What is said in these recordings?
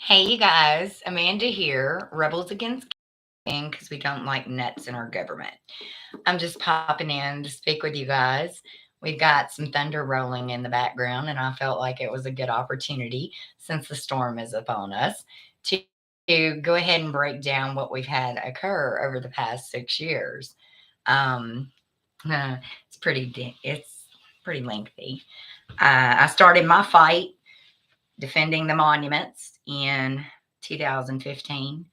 Hey, you guys, Amanda here, Rebels Against King, because we don't like nuts in our government. I'm just popping in to speak with you guys. We've got some thunder rolling in the background, and I felt like it was a good opportunity since the storm is upon us to go ahead and break down what we've had occur over the past 6 years. Um, it's pretty lengthy. I started my fight defending the monuments in 2015.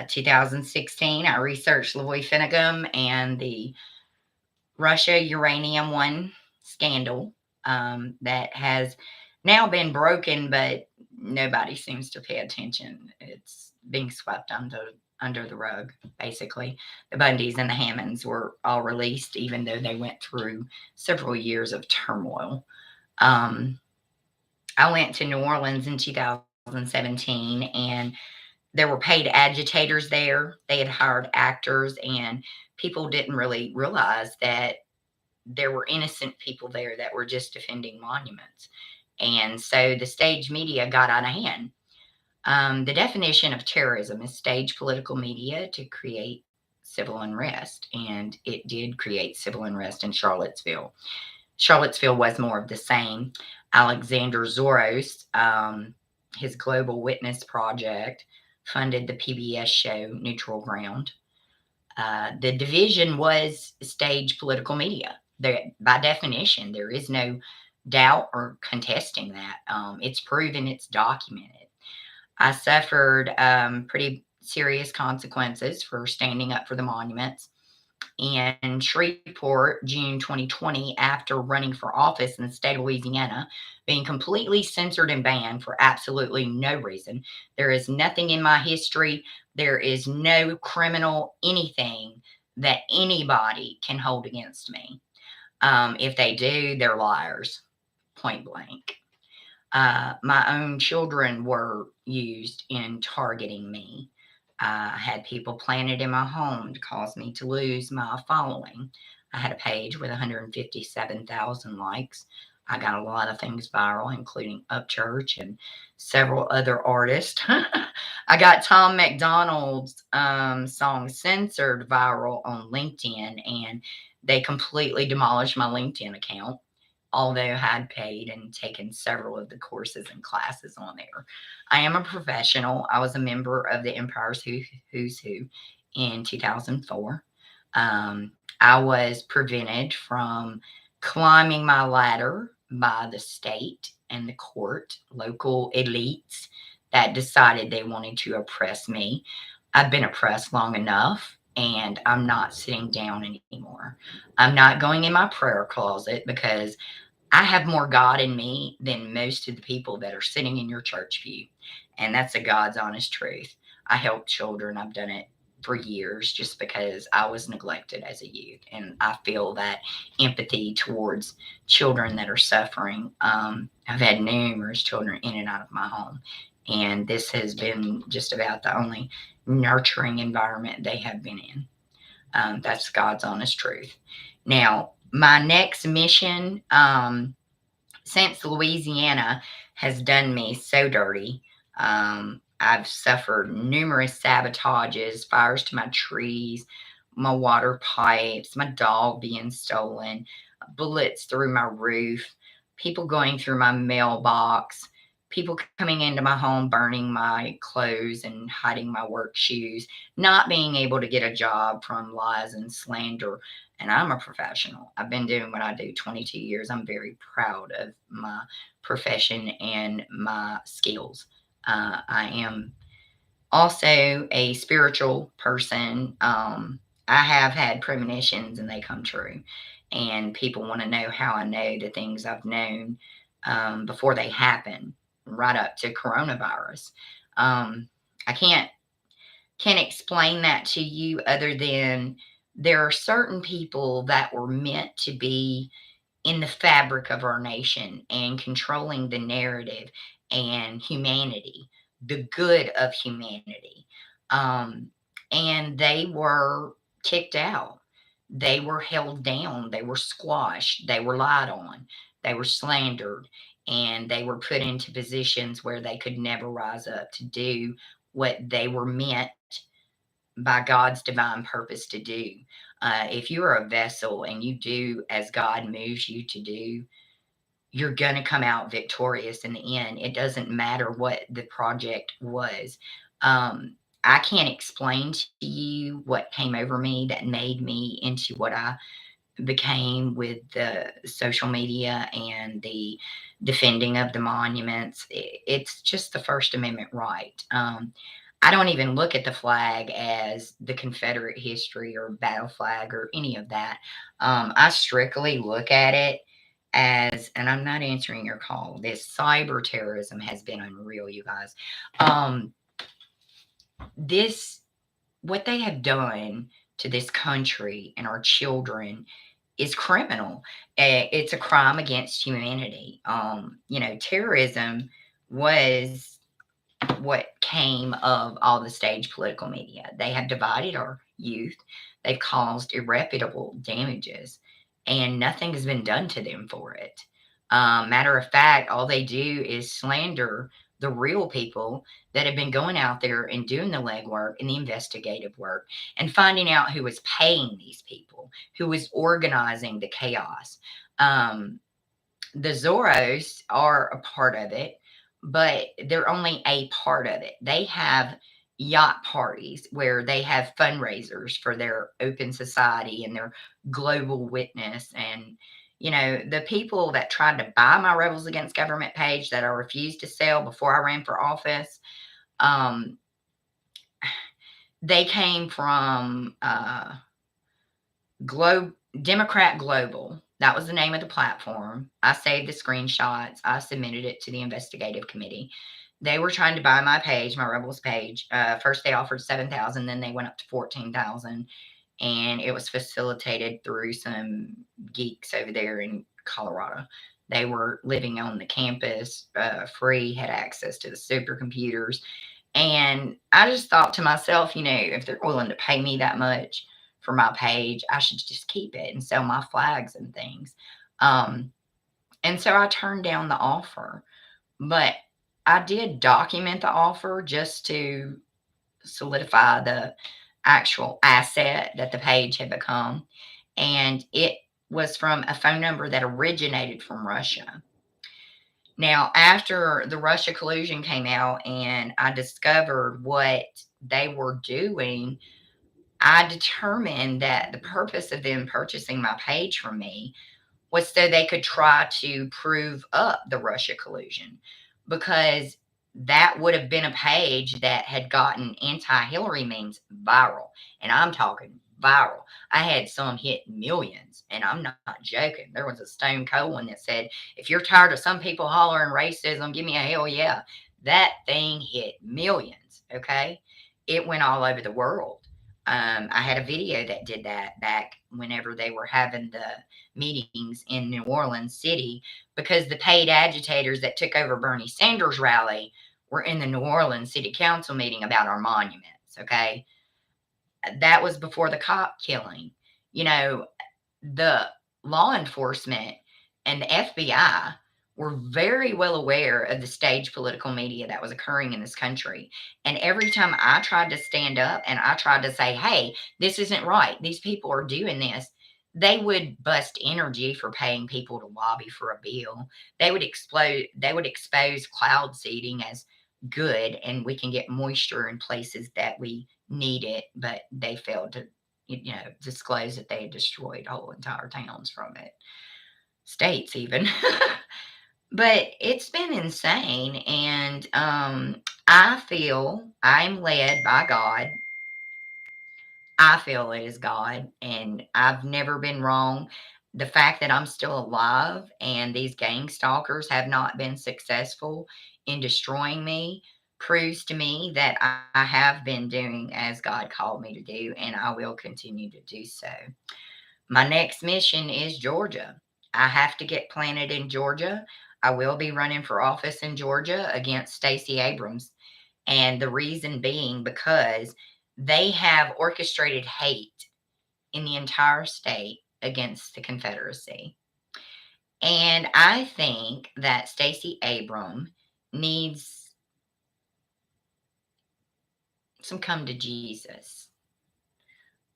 2016, I researched Louis Finnegan and the Russia uranium one scandal that has now been broken, but nobody seems to pay attention. It's being swept under the rug, basically. The Bundys and the Hammonds were all released, even though they went through several years of turmoil. Um, I went to New Orleans in 2017, and there were paid agitators there. They had hired actors, and people didn't really realize that there were innocent people there that were just defending monuments. And so the stage media got out of hand. The definition of terrorism is stage political media to create civil unrest, and it did create civil unrest in Charlottesville. Charlottesville was more of the same. Alexander Zoros, his Global Witness Project, funded the PBS show Neutral Ground. The division was stage political media. There, by definition, there is no doubt or contesting that. It's proven, it's documented. I suffered pretty serious consequences for standing up for the monuments in Shreveport, June 2020, after running for office in the state of Louisiana, being completely censored and banned for absolutely no reason. There is nothing in my history, there is no criminal anything that anybody can hold against me. If they do, they're liars, point blank. My own children were used in targeting me. I had people planted in my home to cause me to lose my following. I had a page with 157,000 likes. I got a lot of things viral, including Upchurch and several other artists. I got Tom McDonald's song censored viral on LinkedIn, and they completely demolished my LinkedIn account, although I had paid and taken several of the courses and classes on there. I am a professional. I was a member of the Empire's Who's Who in 2004. I was prevented from climbing my ladder by the state and the court, local elites that decided they wanted to oppress me. I've been oppressed long enough, and I'm not sitting down anymore. I'm not going in my prayer closet because I have more God in me than most of the people that are sitting in your church pew. And that's a God's honest truth. I help children. I've done it for years just because I was neglected as a youth. And I feel that empathy towards children that are suffering. I've had numerous children in and out of my home. And this has been just about the only nurturing environment they have been in. That's God's honest truth. Now, my next mission, since Louisiana has done me so dirty, I've suffered numerous sabotages, fires to my trees, my water pipes, my dog being stolen, bullets through my roof, people going through my mailbox, people coming into my home, burning my clothes and hiding my work shoes, not being able to get a job from lies and slander. And I'm a professional. I've been doing what I do 22 years. I'm very proud of my profession and my skills. I am also a spiritual person. I have had premonitions and they come true. And people want to know how I know the things I've known before they happen, right up to coronavirus. I can't explain that to you other than there are certain people that were meant to be in the fabric of our nation and controlling the narrative and humanity, the good of humanity. Um, and they were kicked out. They were held down. They were squashed. They were lied on. They were slandered. and they were put into positions where they could never rise up to do what they were meant by God's divine purpose to do. If you're a vessel and you do as God moves you to do, you're going to come out victorious in the end. It doesn't matter what the project was. I can't explain to you what came over me that made me into what I became with the social media and the defending of the monuments. It's just the First Amendment right. I don't even look at the flag as the Confederate history or battle flag or any of that. I strictly look at it as, and I'm not answering your call, this cyber terrorism has been unreal, you guys. This, what they have done to this country and our children is criminal. It's a crime against humanity. Terrorism was what came of all the stage political media. They have divided our youth. They've caused irreparable damages, and nothing has been done to them for it. Matter of fact, all they do is slander the real people that have been going out there and doing the legwork and the investigative work and finding out who was paying these people, who was organizing the chaos. The Zorros are a part of it, but they're only a part of it. They have yacht parties where they have fundraisers for their open society and their global witness. And, the people that tried to buy my Rebels Against Government page that I refused to sell before I ran for office, um, they came from Democrat Global. That was the name of the platform. I saved the screenshots. I submitted it to the investigative committee. They were trying to buy my page, my Rebels page. First, they offered 7,000, then they went up to 14,000, and it was facilitated through some geeks over there in Colorado. They were living on the campus, free, had access to the supercomputers, and I just thought to myself, if they're willing to pay me that much for my page, I should just keep it and sell my flags and things. And so I turned down the offer, but I did document the offer just to solidify the actual asset that the page had become. And it was from a phone number that originated from Russia. Now, after the Russia collusion came out and I discovered what they were doing, I determined that the purpose of them purchasing my page from me was so they could try to prove up the Russia collusion, because that would have been a page that had gotten anti-Hillary memes viral. And I'm talking viral. I had some hit millions, and I'm not joking. There was a Stone Cold one that said, "If you're tired of some people hollering racism, give me a hell yeah." That thing hit millions, okay? It went all over the world. I had a video that did that back whenever they were having the meetings in New Orleans City, because the paid agitators that took over Bernie Sanders' rally were in the New Orleans City Council meeting about our monuments. Okay. That was before the cop killing. The law enforcement and the FBI were very well aware of the stage political media that was occurring in this country. And every time I tried to stand up and I tried to say, hey, this isn't right, these people are doing this, they would bust energy for paying people to lobby for a bill. They would expose cloud seeding as good, and we can get moisture in places that we need it, but they failed to disclose that they had destroyed whole entire towns from it, states even. But it's been insane, and I feel I'm led by God. I feel it is God, and I've never been wrong. The fact that I'm still alive and these gang stalkers have not been successful in destroying me proves to me that I have been doing as God called me to do, and I will continue to do so. My next mission is Georgia. I have to get planted in Georgia. I will be running for office in Georgia against Stacey Abrams. And the reason being because they have orchestrated hate in the entire state against the Confederacy. And I think that Stacey Abram needs some come to Jesus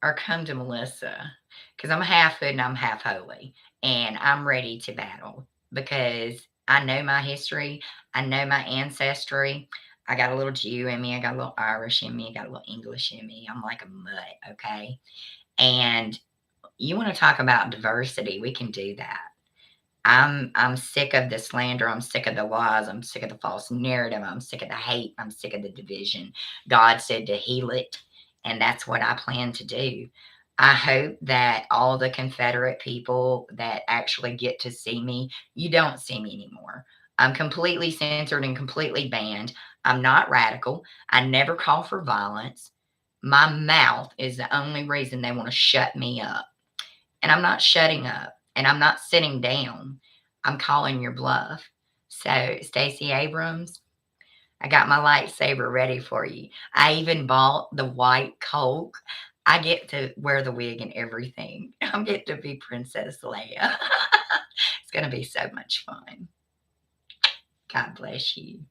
or come to Melissa because I'm half hood and I'm half holy and I'm ready to battle because I know my history. I know my ancestry. I got a little Jew in me. I got a little Irish in me. I got a little English in me. I'm like a mutt, okay? And you want to talk about diversity? We can do that. I'm sick of the slander. I'm sick of the lies. I'm sick of the false narrative. I'm sick of the hate. I'm sick of the division. God said to heal it, and that's what I plan to do. I hope that all the Confederate people that actually get to see me, you don't see me anymore. I'm completely censored and completely banned. I'm not radical. I never call for violence. My mouth is the only reason they want to shut me up. And I'm not shutting up and I'm not sitting down. I'm calling your bluff. So, Stacey Abrams, I got my lightsaber ready for you. I even bought the white Colt. I get to wear the wig and everything. I'm get to be Princess Leia. It's going to be so much fun. God bless you.